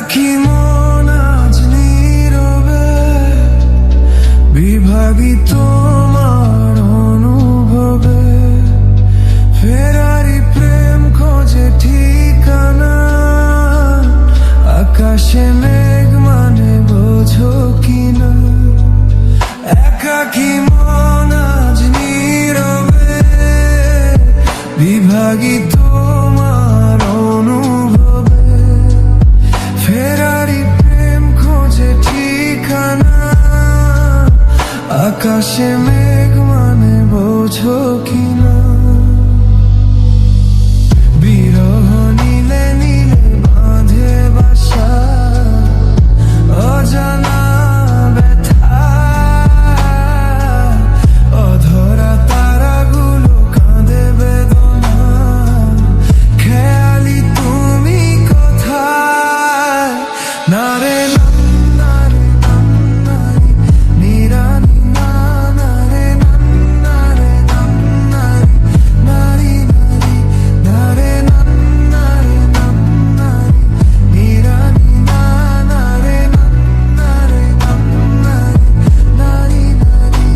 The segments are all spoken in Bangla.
একাকী মন আজ নীরবে বিভাগী তোমার অনুভবে, ফেরারি প্রেম খোঁজে ঠিকানা, আকাশে মেঘ মানে বোঝো কিনা। একাকী মন আজ নীরবে বিভাগী তোমার অনুভবে, ফেরারি প্রেম খোঁজে ঠিকানা, আকাশে মেঘ মানে বোঝো কিনা। বিরহ নীলে নীলে বাঁধে বাসা, অজানা ব্যথা, অধরা তারাগুলো কাঁদে বেদনা, খেয়ালি তুমি কোথায়। নারে নারে নারে নিরানি না, নারে নারে নারে নারী নারী, নারে নারে নারে নিরানি না, নারে নারে নারী নারী।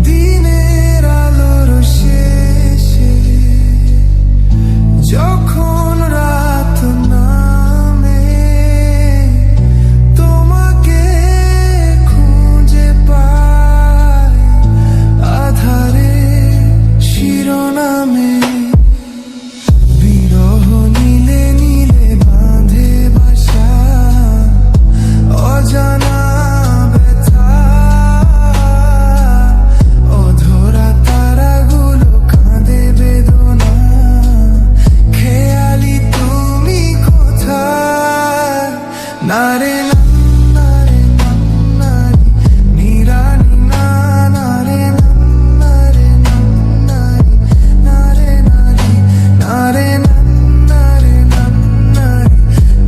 দিনের আলোর শেষে যখন রাত নামে, তোমাকে খুঁজে পাই আধারে শিরোনামে। বিরহ নীলে নীলে বাঁধে বাসা, অজানা ব্যথা, অধরা তারাগুলো কাঁদে বেদনা, খেয়ালি তুমি কোথায়। নারে নারে নারে নিরানি না, নারে নারে নারে নারে নারে নারে নারে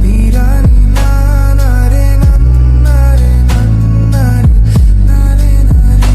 নিরানি না, নারে নারে নারে নারে।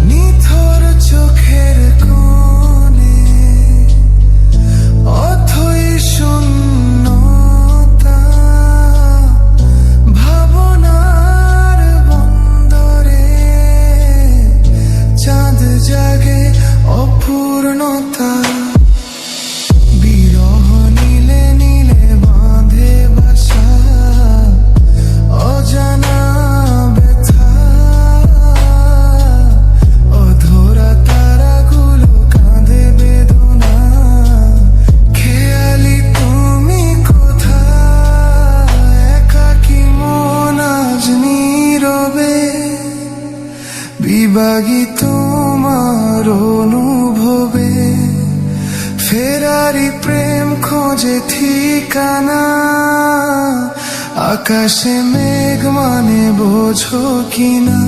নিথর চোখের কোণে অথই শূন্যতা, ভাবনার বন্দরে চাঁদ জাগে অপূর্ণতা। বিরহ নীলে নীলে বাঁধে বাসা, অজানা ব্যথা, অধরা তারাগুলো কাঁদে বেদনা, খেয়ালি তুমি কোথায়। একাকী মন আজ নীরবে বিভাগী তোমার অনুভবে, ফেরারি প্রেম খোঁজে ঠিকানা, আকাশে মেঘ মানে বোঝো কিনা।